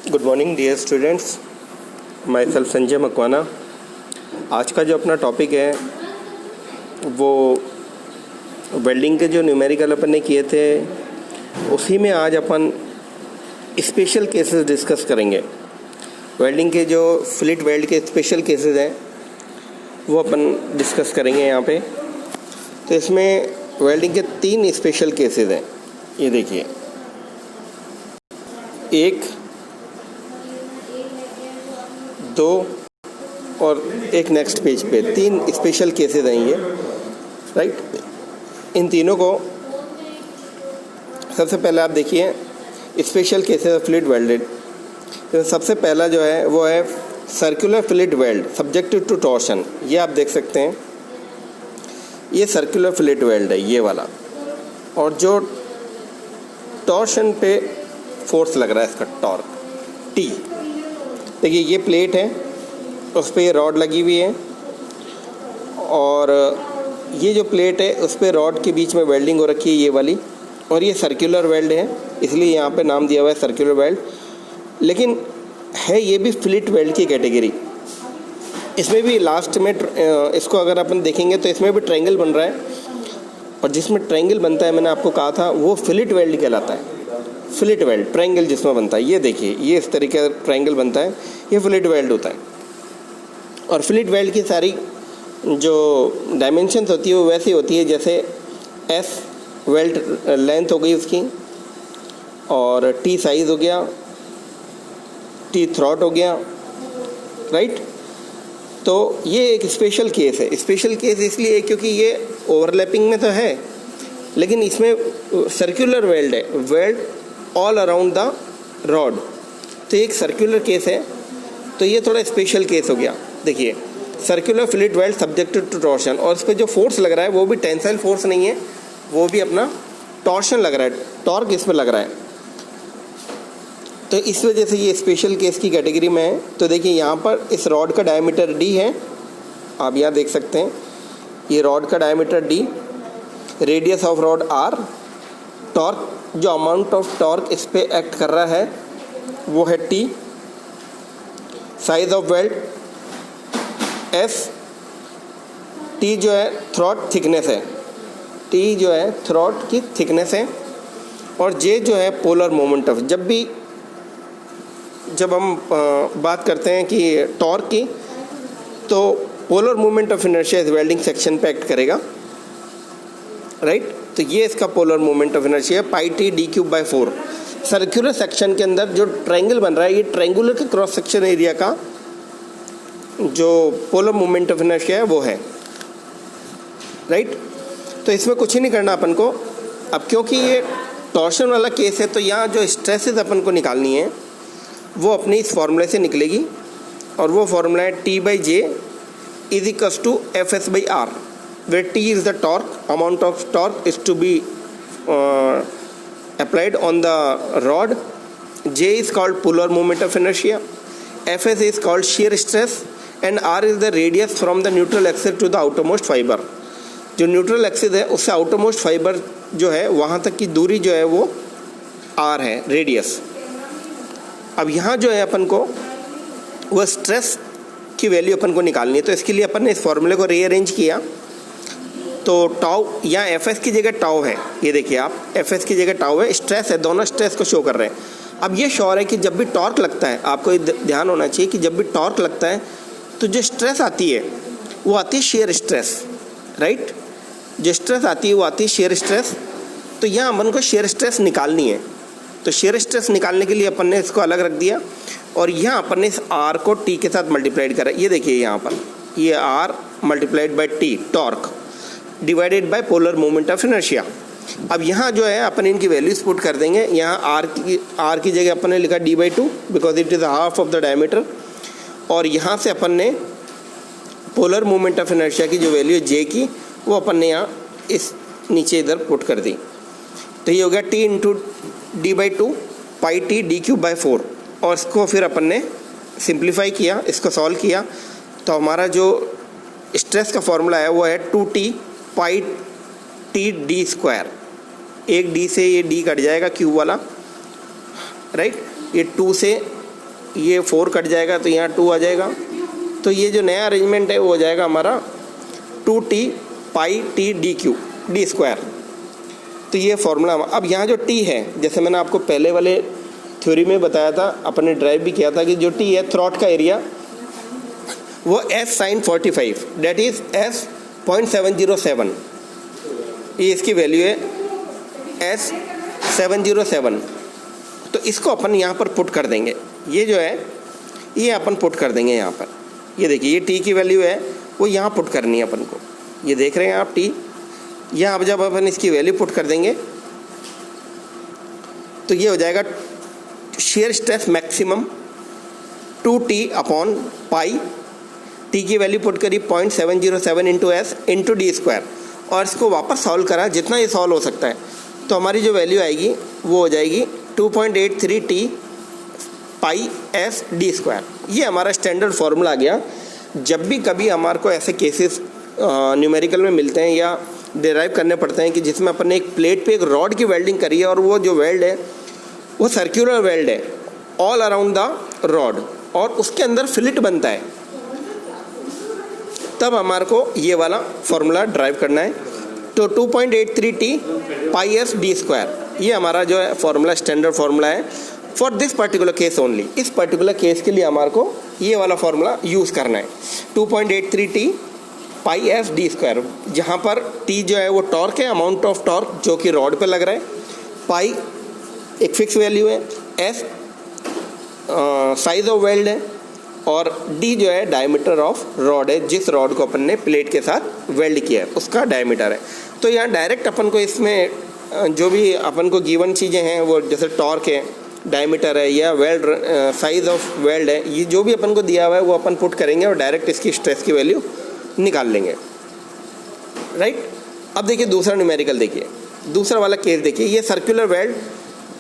Good morning dear students, myself Sanjay Makwana. आज का जो अपना टॉपिक है वो वेल्डिंग के जो न्यूमेरिकल अपन ने किए थे उसी में आज अपन स्पेशल केसेस डिस्कस करेंगे। वेल्डिंग के जो फ्लिट वेल्ड के स्पेशल केसेस हैं वो अपन डिस्कस करेंगे यहाँ पे। तो इसमें वेल्डिंग के 3 स्पेशल केसेस हैं। ये देखिए, 1, 2 और एक नेक्स्ट पेज पे 3 स्पेशल केसेस हैं ये, राइट। इन तीनों को सबसे पहले आप देखिए, special cases of fillet welded. तो सबसे पहला जो है वो है circular fillet weld subjected to torsion. ये आप देख सकते हैं, ये सर्कुलर फ्लिट वेल्ड है ये वाला, और जो टॉर्शन पे फोर्स लग रहा है इसका टॉर्क टी। देखिए ये प्लेट है, उस पर ये रॉड लगी हुई है, और ये जो प्लेट है उस पर रॉड के बीच में वेल्डिंग हो रखी है ये वाली, और ये सर्कुलर वेल्ड है इसलिए यहाँ पे नाम दिया हुआ है सर्कुलर वेल्ड। लेकिन है ये भी फ्लिट वेल्ड की कैटेगरी। इसमें भी लास्ट में इसको अगर अपन देखेंगे तो इसमें भी ट्रायंगल बन रहा है, और जिसमें ट्रायंगल बनता है मैंने आपको कहा था वो फ्लिट वेल्ड कहलाता है। फ्लिट वेल्ड ट्रायंगल जिसमें बनता है, ये देखिए ये इस तरीके का ट्रायंगल बनता है, ये फ्लिट वेल्ड होता है। और फ्लिट वेल्ड की सारी जो डायमेंशंस होती है वो वैसी होती है जैसे एस वेल्ड लेंथ हो गई उसकी, और टी साइज़ हो गया, टी थ्रॉट हो गया, राइट। तो ये एक स्पेशल केस है। स्पेशल केस इसलिए क्योंकि ये ओवरलैपिंग में तो है, लेकिन इसमें सर्कुलर वेल्ड है, weld all around the rod. तो एक सर्कुलर केस है, तो ये थोड़ा स्पेशल केस हो गया। देखिए, circular fillet weld subjected to torsion, और इस पर जो फोर्स लग रहा है वो भी टेंसाइल फोर्स नहीं है, वो भी अपना टॉर्शन लग रहा है, टॉर्क इसमें लग रहा है। तो इस वजह से ये स्पेशल केस की कैटेगरी में है। तो देखिए यहाँ पर इस रॉड का डायमीटर d है, आप यहाँ देख सकते हैं ये रॉड का diameter d, radius of rod r, torque जो अमाउंट ऑफ टॉर्क इस पे एक्ट कर रहा है वो है t, size of weld s, t जो है थ्रॉट थिकनेस है, t जो है थ्रॉट की थिकनेस है, और j जो है पोलर मोमेंट ऑफ। जब हम बात करते हैं कि टॉर्क की, तो पोलर मोमेंट ऑफ इनर्शिया इस वेल्डिंग सेक्शन पे एक्ट करेगा, राइट। तो ये इसका पोलर मोमेंट ऑफ इनर्शिया है, pi T d³/4। Circular section के अंदर जो ट्रायंगल बन रहा है, ये ट्रायंगुलर के क्रॉस सेक्शन एरिया का जो पोलर मोमेंट ऑफ इनर्शिया है वो है, राइट। तो इसमें कुछ ही नहीं करना अपन को। अब क्योंकि ये टॉर्शन वाला केस है, तो यहाँ जो स्ट्रेसेस अपन को निकालनी है वो अपनी इस फॉर्मूले से निकलेगी, और वो फॉर्मूला है T/J = Fs/R, where T is the torque, amount of torque is to be applied on the rod, J is called polar moment of inertia, Fs is called shear stress, and R is the radius from the neutral axis to the outermost fiber। जो neutral axis है उससे outermost fibre जो है वहाँ तक की दूरी जो है वो R है, रेडियस। अब यहाँ जो है अपन को वो स्ट्रेस की वैल्यू अपन को निकालनी है, तो इसके लिए अपन ने इस फॉर्मूले को रीअरेंज किया। तो टाउ यहाँ एफ की जगह टाउ है, ये देखिए आप, एफ की जगह टाउ है, स्ट्रेस है, दोनों स्ट्रेस को शो कर रहे हैं। अब ये श्योर है कि जब भी टॉर्क लगता है, आपको ध्यान होना चाहिए कि जब भी टॉर्क लगता है तो जो स्ट्रेस आती है वो आती है शेयर स्ट्रेस, राइट। जो स्ट्रेस आती है वो आती है शेयर स्ट्रेस। तो यहाँ अपन को शेयर स्ट्रेस निकालनी है, तो शेयर स्ट्रेस निकालने के लिए अपन ने इसको अलग रख दिया, और यहाँ अपन ने इस R को T के साथ मल्टीप्लाइड करा। ये देखिए यहाँ पर ये R multiplied by T torque divided by polar moment of inertia. अब यहाँ जो है अपन इनकी वैल्यूज पुट कर देंगे। यहाँ R की जगह अपन ने लिखा d/2 because it is half of the diameter, और यहाँ से अपन ने पोलर मोमेंट ऑफ इनर्शिया की जो वैल्यू J की वो अपन ने यहाँ इस नीचे इधर पुट कर दी। तो ये हो गया T × d/2 pi T d³/4, और इसको फिर अपन ने सिंप्लीफाई किया, इसको सॉल्व किया, तो हमारा जो स्ट्रेस का फॉर्मूला है वो है 2T पाई टी d²। एक d से ये d कट जाएगा क्यूब वाला, राइट। ये 2 से ये 4 कट जाएगा तो यहाँ 2 आ जाएगा। तो ये जो नया अरेंजमेंट है वो हो जाएगा हमारा 2t pi T D Q D square. तो ये फॉर्मूला। अब यहाँ जो t है, जैसे मैंने आपको पहले वाले थ्योरी में बताया था, अपने ड्राइव भी किया था कि जो t है थ्रॉट का एरिया वो s sin 45 that is s 0.707, ये इसकी वैल्यू है s 707। तो इसको अपन यहाँ पर पुट कर देंगे, ये जो है ये अपन पुट कर देंगे यहाँ पर। ये देखिए ये t की वैल्यू है वो यहाँ पुट करनी है अपन को, ये देख रहे हैं आप t यहाँ। अब जब अपन इसकी वैल्यू पुट कर देंगे तो ये हो जाएगा shear stress maximum 2t upon pi, t की वैल्यू पुट करी 0.707 into S into D square, और इसको वापस सॉल्व करा जितना ये सॉल्व हो सकता है। तो हमारी जो वैल्यू आएगी वो हो जाएगी 2.83 t पाई एस डी स्क्वायर। ये हमारा स्टैंडर्ड फार्मूला आ गया। जब भी कभी हमारे को ऐसे केसेस न्यूमेरिकल में मिलते हैं या डिराइव करने पड़ते हैं कि जिसमें अपन ने एक प्लेट पे एक रॉड की वेल्डिंग करी है और वो जो वेल्ड है वो सर्कुलर वेल्ड है ऑल अराउंड द रॉड, और उसके अंदर फिलिट बनता है, तब हमारे को ये वाला फॉर्मूला ड्राइव करना है। तो 2.83 t पाई एस डी स्क्वायर ये हमारा जो है फॉर्मूला स्टैंडर्ड फार्मूला है for this particular case only. इस पर्टिकुलर केस के लिए हमारे को ये वाला फार्मूला यूज़ करना है 2.83 t पाई एस डी स्क्वायर, जहाँ पर t जो है वो टॉर्क है, अमाउंट ऑफ टॉर्क जो कि रॉड पे लग रहा है, पाई एक फिक्स वैल्यू है, s साइज ऑफ वेल्ड है, और d जो है डायमीटर ऑफ रॉड है, जिस रॉड को अपन ने प्लेट के साथ वेल्ड किया है उसका डायमीटर है। तो यहाँ डायरेक्ट अपन को इसमें जो भी अपन को गिवन चीज़ें हैं वो जैसे टॉर्क है, डायमीटर है या वेल्ड साइज ऑफ वेल्ड है, ये जो भी अपन को दिया हुआ है वो अपन पुट करेंगे और डायरेक्ट इसकी स्ट्रेस की वैल्यू निकाल लेंगे, राइट। अब देखिए दूसरा न्यूमेरिकल, देखिए दूसरा वाला केस देखिए, ये circular weld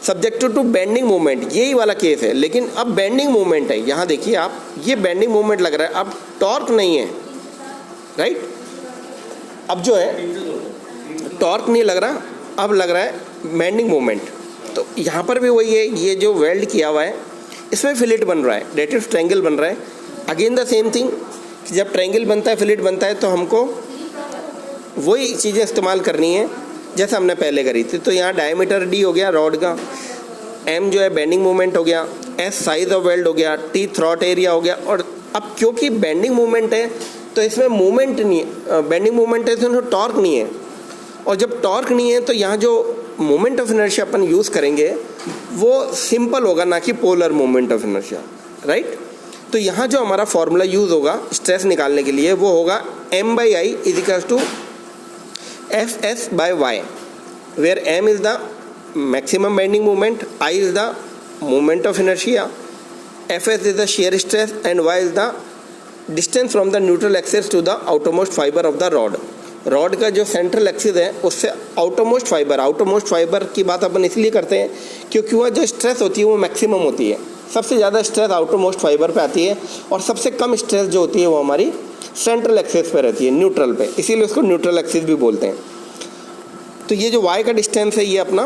subjected to bending movement, यही वाला केस है, लेकिन अब बेंडिंग मूवमेंट है। यहाँ देखिए आप, ये बेंडिंग मूवमेंट लग रहा है, अब टॉर्क नहीं है, राइट। अब जो है टॉर्क नहीं लग रहा, अब लग रहा है बेंडिंग मूवमेंट। तो यहाँ पर भी वही है, ये जो वेल्ड किया हुआ है इसमें फिलेट बन रहा है, डेट इज ट्रायंगल बन रहा है। अगेन द सेम थिंग, जब ट्रायंगल बनता है फिलेट बनता है तो हमको वही चीज़ें इस्तेमाल करनी है जैसे हमने पहले करी थी। तो यहाँ डायमीटर d हो गया रॉड का, m जो है बेंडिंग मोमेंट हो गया, s साइज ऑफ वेल्ड हो गया, t थ्रॉट एरिया हो गया। और अब क्योंकि बेंडिंग मूवमेंट है तो इसमें मूवमेंट नहीं, बेंडिंग मूवमेंट है तो टॉर्क नहीं है, और जब टॉर्क नहीं है तो यहाँ जो moment of inertia upon use करेंगे वो सिंपल होगा, ना कि polar moment of inertia, right. तो यहाँ जो हमारा फॉर्मूला यूज़ होगा स्ट्रेस निकालने के लिए वो होगा m/i is equals to Fs by y, where m is the maximum bending moment, I is the moment of inertia, Fs is the shear stress, and y is the distance from the neutral axis to the outermost fiber of the rod. Rod का जो central axis है उससे outermost fibre की बात अपन इसलिए करते हैं क्योंकि वह जो स्ट्रेस होती है वो मैक्सिमम होती है। सबसे ज़्यादा स्ट्रेस आउटरमोस्ट फाइबर पे आती है और सबसे कम स्ट्रेस जो होती है वो हमारी सेंट्रल एक्सिस पे रहती है, न्यूट्रल पे, इसीलिए उसको न्यूट्रल एक्सिस भी बोलते हैं। तो ये जो y का डिस्टेंस है ये अपना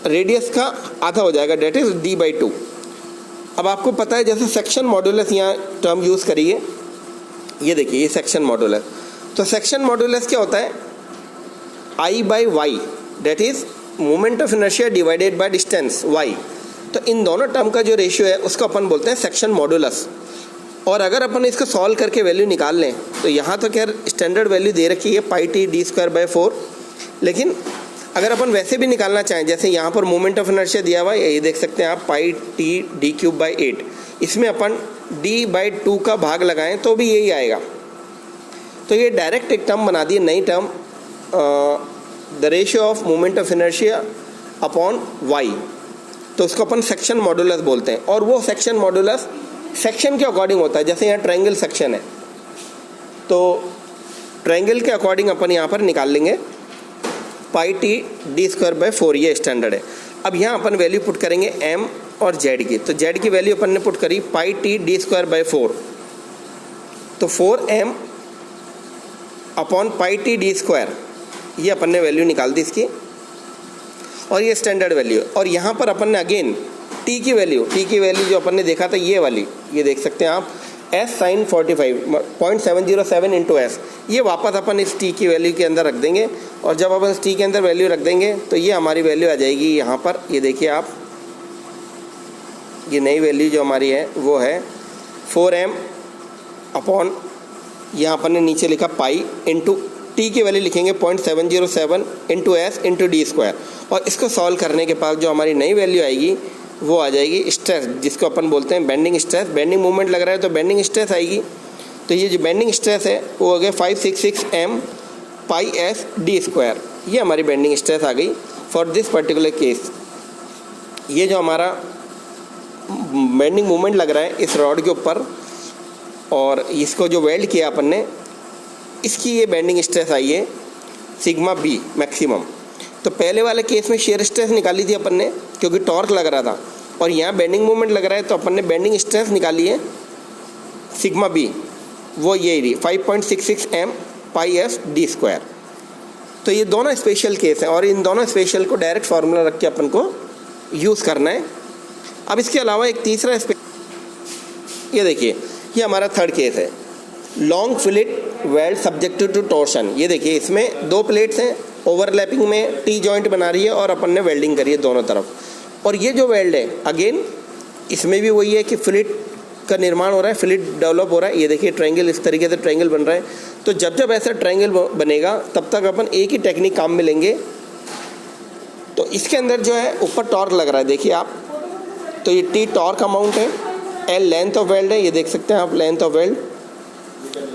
रेडियस का आधा हो जाएगा, डेट इज d/2। अब आपको पता है जैसे सेक्शन मॉड्यूलस यहाँ टर्म यूज़ करिए, ये देखिए ये सेक्शन मॉड्यूलस। तो सेक्शन मॉड्यूलस क्या होता है, I/y, that is moment of inertia divided by distance y। तो इन दोनों टर्म का जो रेशियो है उसको अपन बोलते हैं सेक्शन मॉड्यूलस। और अगर अपन इसको सॉल्व करके वैल्यू निकाल लें तो यहाँ तो खैर स्टैंडर्ड वैल्यू दे रखी है पाई टी डी स्क्वायर बाय 4, लेकिन अगर अपन वैसे भी निकालना चाहें, जैसे यहाँ पर मोमेंट ऑफ इनर्शिया दिया हुआ है, ये देख सकते हैं आप पाई टी डी क्यूब बाई 8, इसमें अपन d/2 का भाग लगाएं तो भी यही आएगा। तो ये डायरेक्ट एक टर्म बना दी, नई term, the ratio of moment of inertia upon Y. तो उसको अपन सेक्शन मॉड्यूलस बोलते हैं, और वो सेक्शन मॉड्यूलस सेक्शन के अकॉर्डिंग होता है। जैसे यहाँ ट्रायंगल सेक्शन है तो ट्रायंगल के अकॉर्डिंग अपन यहाँ पर निकाल लेंगे पाई टी डी स्क्वायर बाय 4, ये स्टैंडर्ड है। अब यहाँ अपन वैल्यू पुट करेंगे m और z की। तो z की वैल्यू अपन ने पुट करी पाई टी डी स्क्वायर बाय 4, तो 4m upon pi T D square, ये अपन ने वैल्यू निकाल दी इसकी, और ये स्टैंडर्ड वैल्यू। और यहाँ पर अपन ने अगेन टी की वैल्यू जो अपन ने देखा था ये वाली, ये देख सकते हैं आप, एस साइन 45.707 इंटू एस, ये वापस अपन इस टी की वैल्यू के अंदर रख देंगे। और जब अपन इस टी के अंदर वैल्यू रख देंगे तो ये हमारी वैल्यू आ जाएगी यहाँ पर, ये देखिए आप, ये नई वैल्यू जो हमारी है वो है 4m अपॉन, यहाँ अपन ने नीचे लिखा पाई इंटू टी की वैल्यू लिखेंगे 0.707 into S into D square. और इसको सॉल्व करने के बाद जो हमारी नई वैल्यू आएगी वो आ जाएगी स्ट्रेस, जिसको अपन बोलते हैं बेंडिंग स्ट्रेस। बेंडिंग मूवमेंट लग रहा है तो बेंडिंग स्ट्रेस आएगी। तो ये जो बेंडिंग स्ट्रेस है वो हो गया 566 m पाई एस डी स्क्वायर, ये हमारी बेंडिंग स्ट्रेस आ गई फॉर दिस पर्टिकुलर केस। ये जो हमारा बेंडिंग मूवमेंट लग रहा है इस रॉड के ऊपर और इसको जो वेल्ड किया अपन ने, इसकी ये बेंडिंग स्ट्रेस आई है सिग्मा बी मैक्सिमम। तो पहले वाले केस में शेयर स्ट्रेस निकाली थी अपन ने क्योंकि टॉर्क लग रहा था, और यहाँ बेंडिंग मूवमेंट लग रहा है तो अपन ने बेंडिंग स्ट्रेस निकाली है सिग्मा बी, वो ये रही 5.66 m पाई एस डी स्क्वायर। तो ये दोनों स्पेशल केस हैं और इन दोनों स्पेशल को डायरेक्ट फार्मूला रख के अपन को यूज़ करना है। अब इसके अलावा एक तीसरा ये देखिए, ये हमारा थर्ड केस है, long fillet weld subjected to torsion. ये देखिए इसमें दो प्लेट्स हैं, ओवरलैपिंग में टी जॉइंट बना रही है और अपन ने वेल्डिंग करी है दोनों तरफ। और ये जो वेल्ड है अगेन इसमें भी वही है कि फिलेट का निर्माण हो रहा है, फिलेट डेवलप हो रहा है। ये देखिए ट्रायंगल, इस तरीके से ट्रायंगल बन रहा है। तो जब जब ऐसा ट्रायंगल बनेगा तब तक अपन एक ही टेक्निक काम में लेंगे। तो इसके अंदर जो है ऊपर टॉर्क लग रहा है, देखिए आप, तो ये टी टॉर्क अमाउंट है, एल लेंथ ऑफ वेल्ड है, ये देख सकते हैं आप length of weld,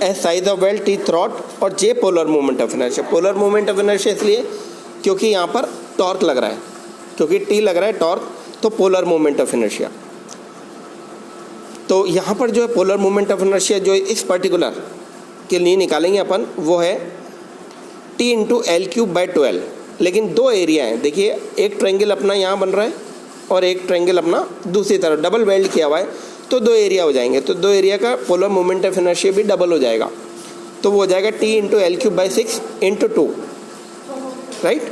S size of weld, T throat, और J polar movement of inertia. Polar movement of inertia इसलिए क्योंकि यहाँ पर टॉर्क लग रहा है, क्योंकि टी लग रहा है टॉर्क, तो पोलर मूवमेंट ऑफ इनर्शिया। तो यहाँ पर जो है पोलर मूवमेंट ऑफ इनर्शिया जो इस पर्टिकुलर के लिए निकालेंगे अपन वो है T into L cube by 12। लेकिन दो एरिया हैं, देखिए एक ट्रायंगल अपना यहाँ बन रहा है और एक ट्रायंगल अपना दूसरी तरफ, डबल वेल्ड किया हुआ है, तो दो एरिया हो जाएंगे। तो दो एरिया का पोलर मोमेंट ऑफ इनर्शिया भी डबल हो जाएगा, तो वो हो जाएगा T into L cube by 6 into 2, right.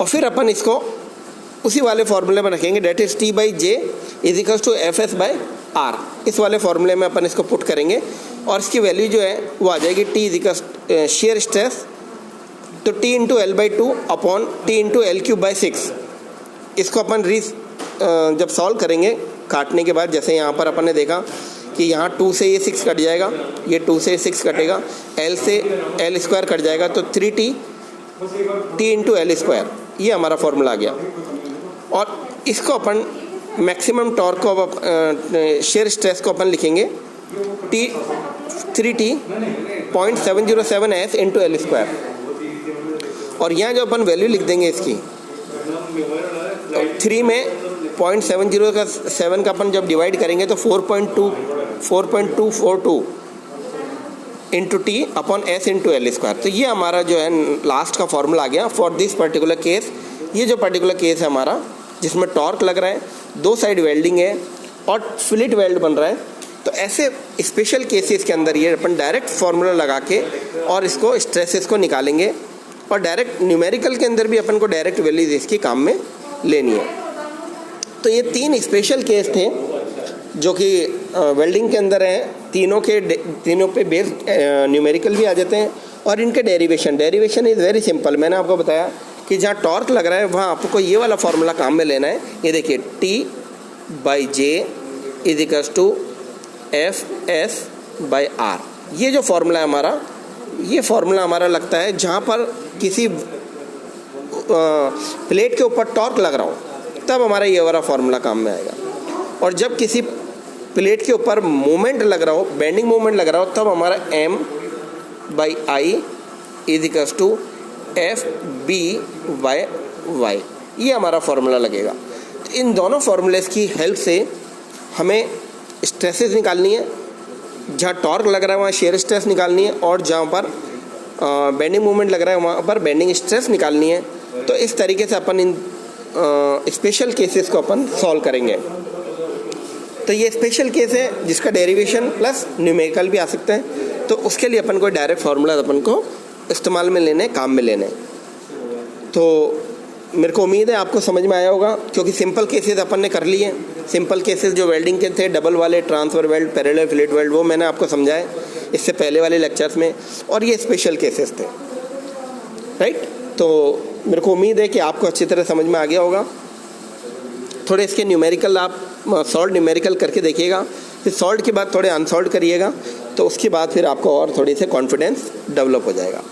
और फिर अपन इसको उसी वाले फॉर्मूले में रखेंगे, that is T by J is equals to F S by R. इस वाले फॉर्मूले में अपन इसको पुट करेंगे और इसकी वैल्यू जो है वो आ जाएगी T is equals shear stress, तो T into L by 2 upon T into L cube by 6। इसको अपन जब सॉल्व करेंगे काटने के बाद, जैसे यहाँ पर अपन ने देखा कि यहाँ 2 से ये 6 कट जाएगा, ये 2 से 6 कटेगा, L से L स्क्वायर कट जाएगा, तो 3T T into L square, ये हमारा फॉर्मूला आ गया। और इसको अपन मैक्सिमम टॉर्क को शेयर स्ट्रेस को अपन लिखेंगे 3T 0.707 S into L square. और यहाँ जो अपन वैल्यू लिख देंगे इसकी, 3 में 0.707 का अपन जब डिवाइड करेंगे तो 4.242 into T upon S into L square. तो ये हमारा जो है लास्ट का फॉर्मूला आ गया फॉर दिस पर्टिकुलर केस। ये जो पर्टिकुलर केस है हमारा जिसमें टॉर्क लग रहा है, दो साइड वेल्डिंग है और फिलेट वेल्ड बन रहा है, तो ऐसे स्पेशल केसेस के अंदर ये अपन डायरेक्ट फार्मूला लगा के और इसको स्ट्रेसेस को निकालेंगे और डायरेक्ट न्यूमेरिकल के अंदर भी अपन को डायरेक्ट वैल्यूज इसकी काम में लेनी है। तो ये 3 स्पेशल केस थे जो कि वेल्डिंग के अंदर हैं, तीनों पे बेस्ड न्यूमेरिकल भी आ जाते हैं और इनके डेरिवेशन इज़ वेरी सिंपल। मैंने आपको बताया कि जहाँ टॉर्क लग रहा है वहाँ आपको ये वाला फार्मूला काम में लेना है। ये देखिए T by J is equals to F S by R, ये जो फार्मूला है हमारा, ये फार्मूला हमारा लगता है जहाँ पर किसी प्लेट के ऊपर टॉर्क लग रहा हो तब हमारा ये वाला फार्मूला काम में आएगा, और जब किसी प्लेट के ऊपर मोमेंट लग रहा हो, बेंडिंग मोमेंट लग रहा हो, तब हमारा m by I is equals to F B by Y, ये हमारा फार्मूला लगेगा। तो इन दोनों फार्मूलेस की हेल्प से हमें स्ट्रेसेस निकालनी है, जहाँ टॉर्क लग रहा है वहाँ शेयर स्ट्रेस निकालनी है, और जहाँ पर बेंडिंग मोमेंट लग रहा है वहाँ पर बेंडिंग स्ट्रेस निकालनी है। तो इस तरीके से अपन इन स्पेशल केसेस को अपन सॉल्व करेंगे। तो ये स्पेशल केस है जिसका डेरिवेशन प्लस न्यूमेरिकल भी आ सकता है, तो उसके लिए अपन को डायरेक्ट फार्मूला अपन को इस्तेमाल में लेने, काम में लेने। तो मेरे को उम्मीद है आपको समझ में आया होगा, क्योंकि सिंपल केसेस अपन ने कर लिए। सिंपल केसेस जो वेल्डिंग के थे, डबल वाले, transfer weld, parallel fillet weld, वो मैंने आपको समझाए इससे पहले वाले लेक्चर्स में, और ये स्पेशल केसेस थे, राइट। तो मेरे को उम्मीद है कि आपको अच्छी तरह समझ में आ गया होगा। थोड़े इसके न्यूमेरिकल आप सॉल्व न्यूमेरिकल करके देखिएगा, फिर सॉल्व के बाद थोड़े अनसॉल्व करिएगा, तो उसके बाद फिर आपको और थोड़ी से कॉन्फिडेंस डेवलप हो जाएगा।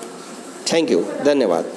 थैंक यू, धन्यवाद।